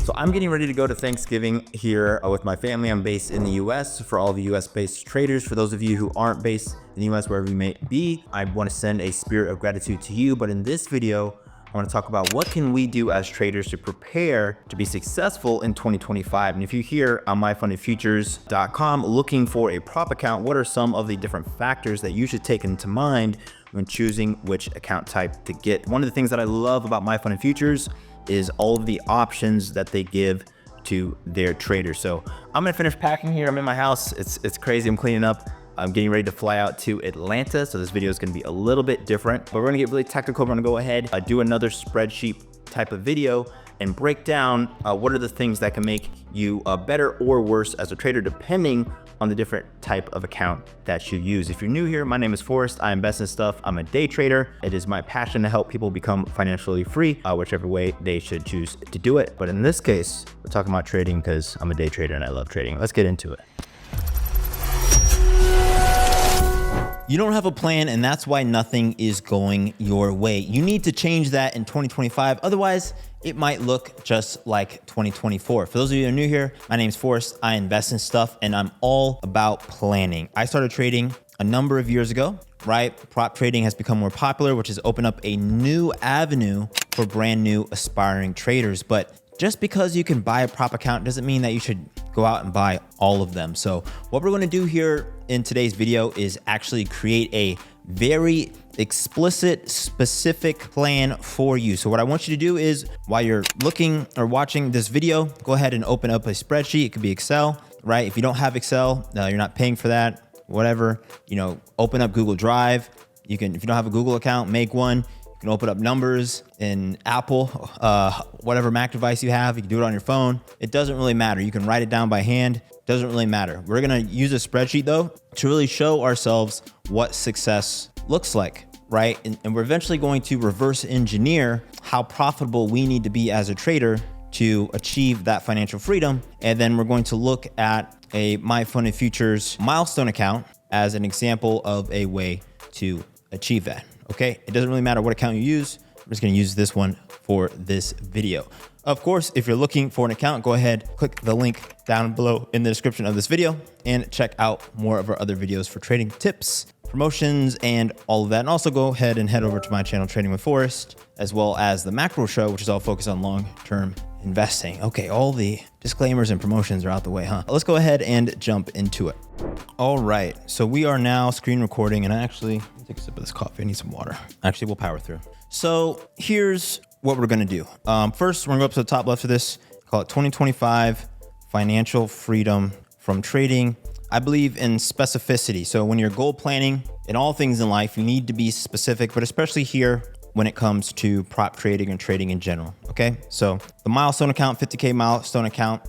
So I'm getting ready to go to Thanksgiving here with my family. I'm based in the US. For all the US based traders, for those of you who aren't based in the US, wherever you may be, I want to send a spirit of gratitude to you. But in this video, I want to talk about what can we do as traders to prepare to be successful in 2025. And if you're here on MyFundedFutures.com looking for a prop account, what are some of the different factors that you should take into mind when choosing which account type to get? One of the things that I love about MyFundedFutures is all of the options that they give to their traders. So I'm gonna finish packing here. I'm in my house. It's crazy. I'm cleaning up. I'm getting ready to fly out to Atlanta. So this video is gonna be a little bit different, but we're gonna get really technical. We're gonna go ahead, do another spreadsheet type of video and break down what are the things that can make you better or worse as a trader, depending on the different type of account that you use. If you're new here, my name is Forrest. I invest in stuff. I'm a day trader. It is my passion to help people become financially free, whichever way they should choose to do it. But in this case, we're talking about trading because I'm a day trader and I love trading. Let's get into it. You don't have a plan, and that's why nothing is going your way. You need to change that in 2025. Otherwise, it might look just like 2024. For those of you who are new here, my name is Forrest. I invest in stuff, and I'm all about planning. I started trading a number of years ago, right? Prop trading has become more popular, which has opened up a new avenue for brand new aspiring traders. But just because you can buy a prop account doesn't mean that you should go out and buy all of them. So what we're gonna do here in today's video is actually create a very explicit, specific plan for you. So what I want you to do is, while you're looking or watching this video, go ahead and open up a spreadsheet. It could be Excel, right? If you don't have Excel, you're not paying for that, whatever, open up Google Drive. You can, if you don't have a Google account, make one. You can open up numbers in Apple, whatever Mac device you have. You can do it on your phone. It doesn't really matter. You can write it down by hand. Doesn't really matter. We're gonna use a spreadsheet though to really show ourselves what success looks like, right? And we're eventually going to reverse engineer how profitable we need to be as a trader to achieve that financial freedom. And then we're going to look at a MyFundedFutures milestone account as an example of a way to achieve that. Okay, it doesn't really matter what account you use. I'm just gonna use this one for this video. Of course, if you're looking for an account, go ahead, click the link down below in the description of this video and check out more of our other videos for trading tips, promotions, and all of that. And also go ahead and head over to my channel, Trading with Forrest, as well as the Macro Show, which is all focused on long-term investing. Okay, all the disclaimers and promotions are out the way, huh? Let's go ahead and jump into it. All right, so we are now screen recording, and I actually take a sip of this coffee. I need some water. Actually, we'll power through. So here's what we're gonna do. First, we're gonna go up to the top left of this, call it 2025 Financial Freedom from Trading. I believe in specificity. So when you're goal planning in all things in life, you need to be specific, but especially here when it comes to prop trading and trading in general, okay? So the milestone account, 50K milestone account,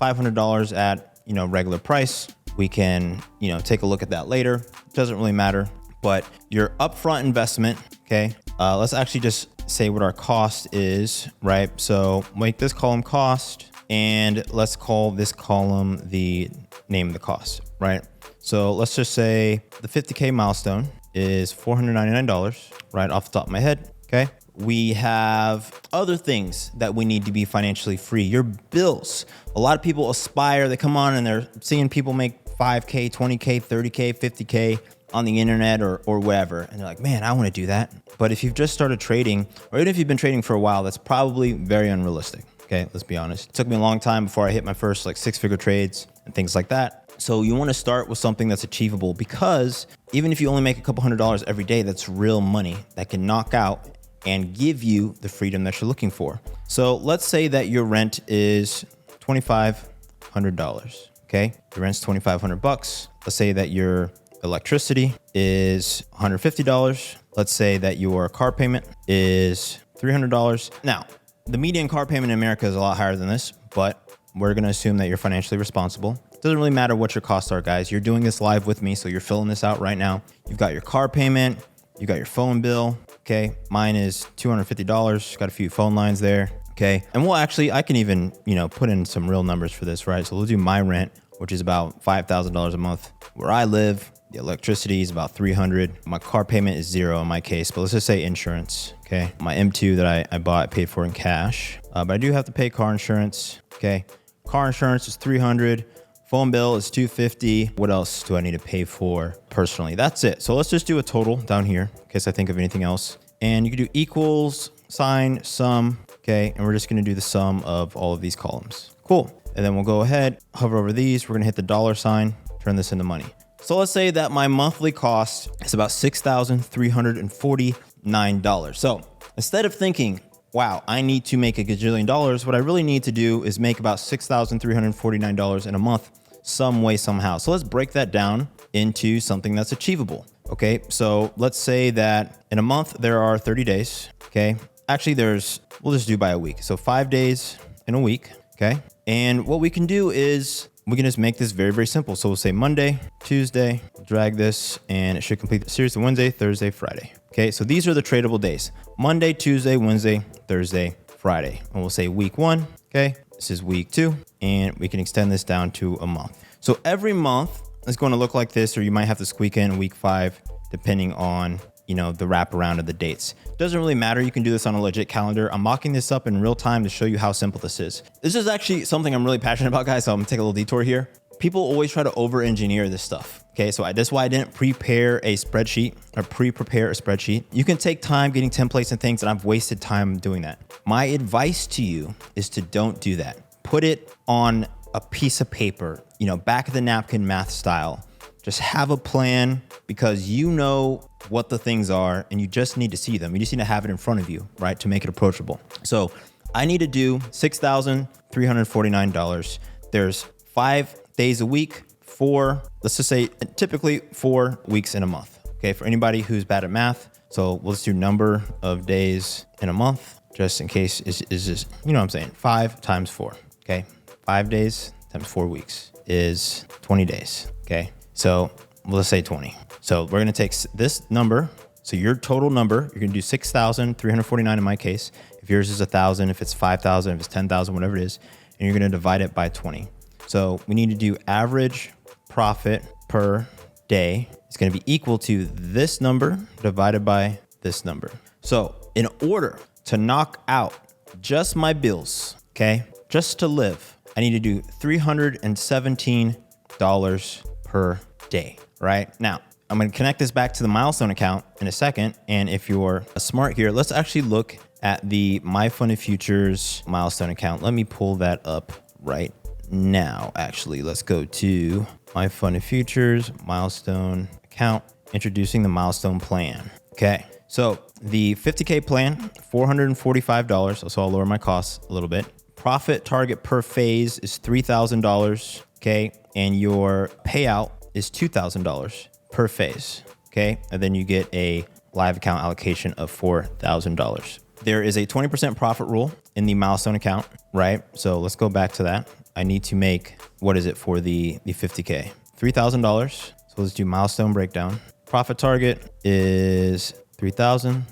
$500 at, regular price. We can, take a look at that later. Doesn't really matter, but your upfront investment, okay? Let's actually just say what our cost is, right? So make this column cost, and let's call this column the name of the cost, right? So let's just say the 50K milestone is $499, right off the top of my head, okay? We have other things that we need to be financially free. Your bills. A lot of people aspire, they come on and they're seeing people make 5K, 20K, 30K, 50K on the internet or whatever. And they're like, man, I want to do that. But if you've just started trading, or even if you've been trading for a while, that's probably very unrealistic. Okay, let's be honest. It took me a long time before I hit my first six-figure trades and things like that. So you want to start with something that's achievable, because even if you only make a couple $100s every day, that's real money that can knock out and give you the freedom that you're looking for. So let's say that your rent is $2,500. Okay, your rent's $2,500. Let's say that your electricity is $150. Let's say that your car payment is $300. Now, the median car payment in America is a lot higher than this, but we're gonna assume that you're financially responsible. It doesn't really matter what your costs are, guys. You're doing this live with me, so you're filling this out right now. You've got your car payment, you got your phone bill, okay? Mine is $250, got a few phone lines there, okay? And we'll actually, I can even, put in some real numbers for this, right? So we'll do my rent, which is about $5,000 a month where I live. The electricity is about 300. My car payment is 0 in my case, but let's just say insurance. Okay. My M2 that I bought, paid for in cash. But I do have to pay car insurance. Okay. Car insurance is 300. Phone bill is 250. What else do I need to pay for personally? That's it. So let's just do a total down here in case I think of anything else. And you can do equals, sign, sum. Okay. And we're just going to do the sum of all of these columns. Cool. And then we'll go ahead, hover over these. We're going to hit the $sign, turn this into money. So let's say that my monthly cost is about $6,349. So instead of thinking, wow, I need to make $1 gajillion, what I really need to do is make about $6,349 in a month, some way, somehow. So let's break that down into something that's achievable. Okay, so let's say that in a month, there are 30 days. Okay, actually we'll just do by a week. So 5 days in a week. Okay, and what we can do is we can just make this very, very simple. So we'll say Monday, Tuesday, drag this, and it should complete the series of Wednesday, Thursday, Friday. Okay, so these are the tradable days. Monday, Tuesday, Wednesday, Thursday, Friday. And we'll say week 1, okay? This is week 2, and we can extend this down to a month. So every month is going to look like this, or you might have to squeak in week 5, depending on, the wraparound of the dates. Doesn't really matter. You can do this on a legit calendar. I'm mocking this up in real time to show you how simple this is. This is actually something I'm really passionate about, guys. So I'm gonna take a little detour here. People always try to over-engineer this stuff. Okay, so that's why I didn't prepare a spreadsheet or pre-prepare a spreadsheet. You can take time getting templates and things, and I've wasted time doing that. My advice to you is to don't do that. Put it on a piece of paper, back of the napkin math style. Just have a plan because you know what the things are and you just need to see them. You just need to have it in front of you, right? To make it approachable. So I need to do $6,349. There's 5 days a week, let's just say typically 4 weeks in a month. Okay. For anybody who's bad at math. So let's do number of days in a month, just in case is just, what I'm saying? 5 times 4. Okay. 5 days times 4 weeks is 20 days. Okay. So let's say 20. So we're going to take this number. So your total number, you're going to do 6,349 in my case. If yours is 1,000, if it's 5,000, if it's 10,000, whatever it is, and you're going to divide it by 20. So we need to do average profit per day. It's going to be equal to this number divided by this number. So in order to knock out just my bills, okay, just to live, I need to do $317 per day, right? Now, I'm going to connect this back to the milestone account in a second. And if you're smart here, let's actually look at the MyFundedFutures milestone account. Let me pull that up right now. Actually, let's go to MyFundedFutures milestone account, introducing the milestone plan. Okay. So the 50K plan, $445. So I'll lower my costs a little bit. Profit target per phase is $3,000. Okay. And your payout is $2,000 per phase. Okay. And then you get a live account allocation of $4,000. There is a 20% profit rule in the milestone account, right? So let's go back to that. I need to make, what is it for the 50K? $3,000. So let's do milestone breakdown. Profit target is 3,000.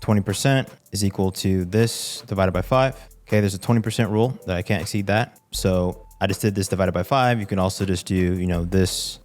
20% is equal to this divided by 5. Okay, there's a 20% rule that I can't exceed that. So I just did this divided by 5. You can also just do, this,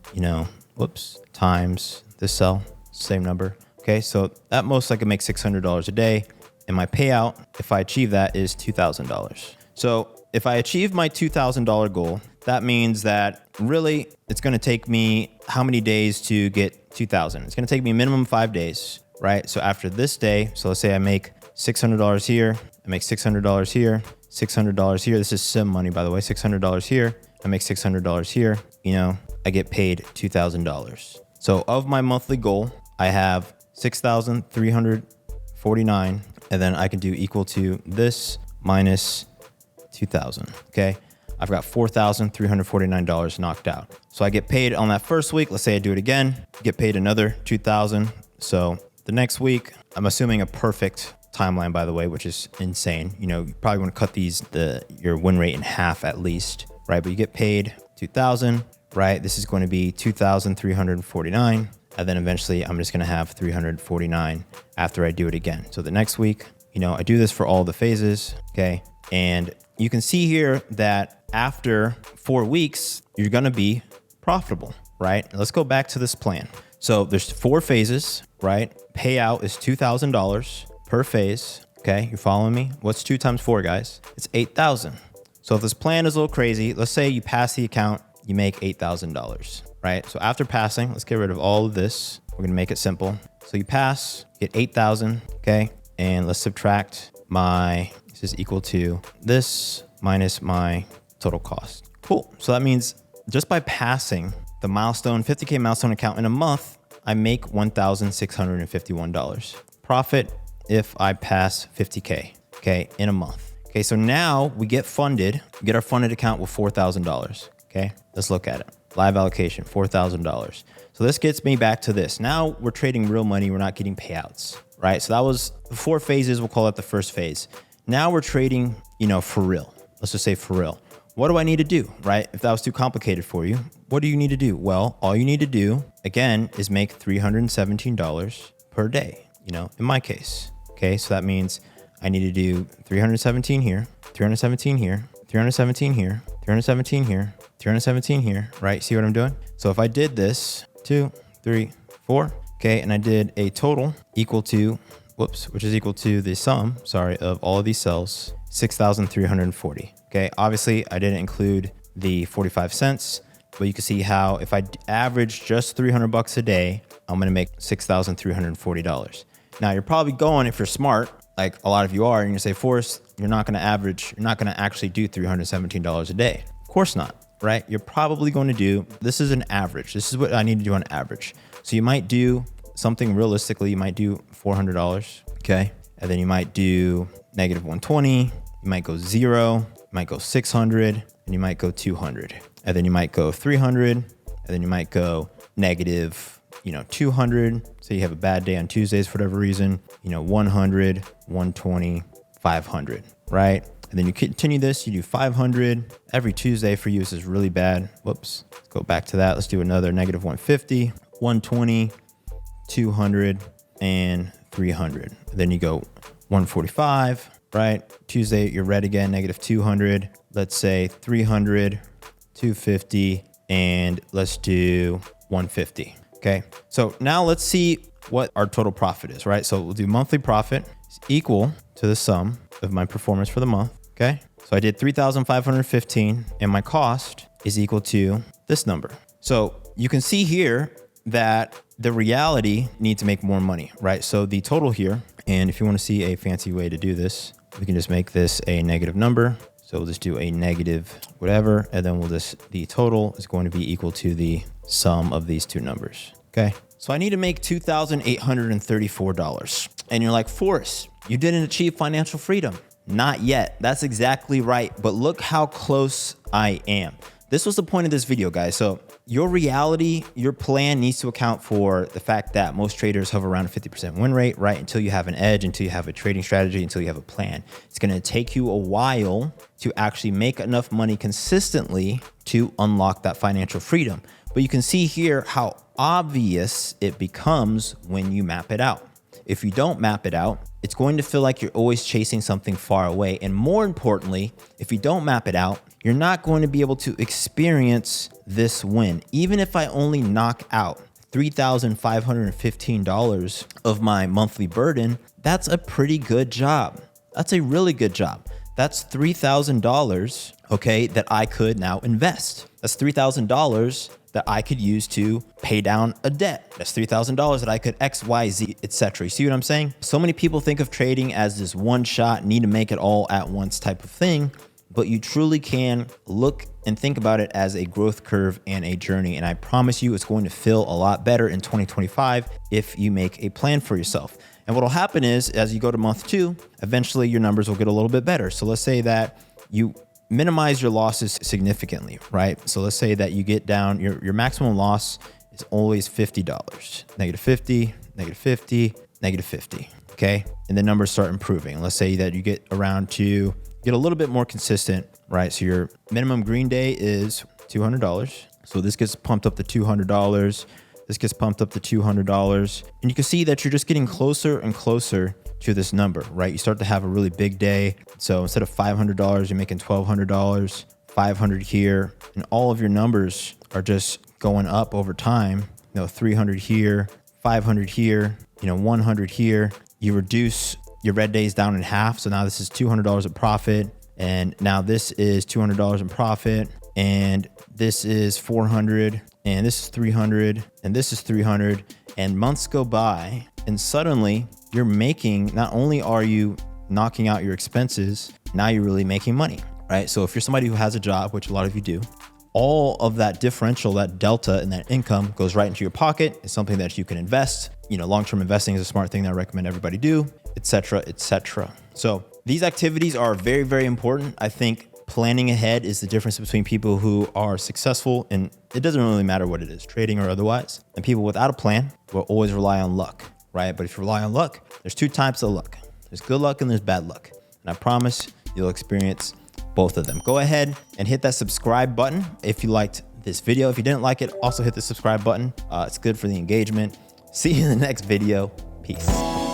times this cell, same number. Okay, so at most I can make $600 a day. And my payout, if I achieve that, is $2,000. So if I achieve my $2,000 goal, that means that really it's going to take me how many days to get 2,000? It's going to take me minimum 5 days, right? So after this day, so let's say I make $600 here, I make $600 here, $600 here. This is sim money, by the way. $600 here. I make $600 here. I get paid $2,000. So of my monthly goal, I have 6,349, and then I can do equal to this minus 2,000. Okay. I've got $4,349 knocked out. So I get paid on that first week. Let's say I do it again, get paid another 2,000. So the next week, I'm assuming a perfect timeline, by the way, which is insane. You probably want to cut your win rate in half at least, right? But you get paid 2,000, right? This is going to be 2,349. And then eventually I'm just going to have 349 after I do it again. So the next week, I do this for all the phases. Okay. And you can see here that after 4 weeks, you're going to be profitable, right? Let's go back to this plan. So there's 4 phases, right? Payout is $2,000 per phase. Okay, you're following me? What's 2 times 4, guys? It's 8,000. So if this plan is a little crazy, let's say you pass the account, you make $8,000, right? So after passing, let's get rid of all of this. We're gonna make it simple. So you pass, get 8,000, okay? And let's subtract this is equal to this minus my total cost. Cool, so that means just by passing the milestone, 50K milestone account in a month, I make $1,651. Profit if I pass 50K, okay, in a month. Okay, so now we get funded, we get our funded account with $4,000, okay? Let's look at it. Live allocation, $4,000. So this gets me back to this. Now we're trading real money, we're not getting payouts, right? So that was the 4 phases, we'll call it the first phase. Now we're trading, for real. Let's just say for real. What do I need to do, right? If that was too complicated for you, what do you need to do? Well, all you need to do, again, is make $317 per day, in my case. Okay, so that means I need to do 317 here, 317 here, 317 here, 317 here, 317 here, right? See what I'm doing? So if I did this, 2, 3, 4, okay, and I did a total equal to, which is equal to the sum, of all of these cells, 6,340. Okay, obviously I didn't include the 45 cents, but you can see how if I average just $300 a day, I'm gonna make $6,340. Now you're probably going, if you're smart, like a lot of you are, and you say, Forrest, you're not gonna actually do $317 a day. Of course not, right? You're probably going to do, this is an average. This is what I need to do on average. So you might do something realistically, you might do $400, okay? And then you might do negative 120, you might go 0, you might go 600, and you might go 200. And then you might go 300, and then you might go negative 200. So you have a bad day on Tuesdays for whatever reason, 100, 120, 500, right? And then you continue this, you do 500. Every Tuesday for you, this is really bad. Whoops, let's go back to that. Let's do another negative 150, 120, 200, and 300. And then you go 145, right? Tuesday, you're red again, negative 200. Let's say 300, 250, and let's do 150. Okay, so now let's see what our total profit is, right? So we'll do monthly profit is equal to the sum of my performance for the month, okay? So I did 3,515 and my cost is equal to this number. So you can see here that the reality needs to make more money, right? So the total here, and if you want to see a fancy way to do this, we can just make this a negative number. So we'll just do a negative whatever, and then the total is going to be equal to the sum of these 2 numbers, okay? So I need to make $2,834. And you're like, Forrest, you didn't achieve financial freedom. Not yet, that's exactly right, but look how close I am. This was the point of this video, guys. So your reality, your plan needs to account for the fact that most traders hover around a 50% win rate, right? Until you have an edge, until you have a trading strategy, until you have a plan. It's gonna take you a while to actually make enough money consistently to unlock that financial freedom. But you can see here how obvious it becomes when you map it out. If you don't map it out, it's going to feel like you're always chasing something far away. And more importantly, if you don't map it out, you're not going to be able to experience this win. Even if I only knock out $3,515 of my monthly burden, that's a pretty good job. That's a really good job. That's $3,000, okay, that I could now invest. That's $3,000 that I could use to pay down a debt. That's $3,000 that I could X, Y, Z, etc. You see what I'm saying? So many people think of trading as this one shot, need to make it all at once type of thing, but you truly can look and think about it as a growth curve and a journey. And I promise you it's going to feel a lot better in 2025 if you make a plan for yourself. And what'll happen is as you go to month 2, eventually your numbers will get a little bit better. So let's say that you minimize your losses significantly, right? So let's say that you get down, your maximum loss is always $50, negative 50, negative 50, negative 50, okay? And the numbers start improving. Let's say that you get get a little bit more consistent, right? So your minimum green day is $200. So this gets pumped up to $200. This gets pumped up to $200. And you can see that you're just getting closer and closer to this number, right? You start to have a really big day. So instead of $500, you're making $1,200, 500 here, and all of your numbers are just going up over time, 300 here, 500 here, 100 here. You reduce your red days down in half. So now this is $200 of profit. And now this is $200 in profit. And this is 400. And this is 300. And this is 300. And months go by. And suddenly you're making, not only are you knocking out your expenses, now you're really making money, right? So if you're somebody who has a job, which a lot of you do, all of that differential, that delta in that income goes right into your pocket. It's something that you can invest. Long-term investing is a smart thing that I recommend everybody do, et cetera, et cetera. So these activities are very, very important. I think planning ahead is the difference between people who are successful, and it doesn't really matter what it is, trading or otherwise, and people without a plan will always rely on luck, right? But if you rely on luck, there's two types of luck. There's good luck and there's bad luck. And I promise you'll experience both of them. Go ahead and hit that subscribe button if you liked this video. If you didn't like it, also hit the subscribe button. It's good for the engagement. See you in the next video. Peace.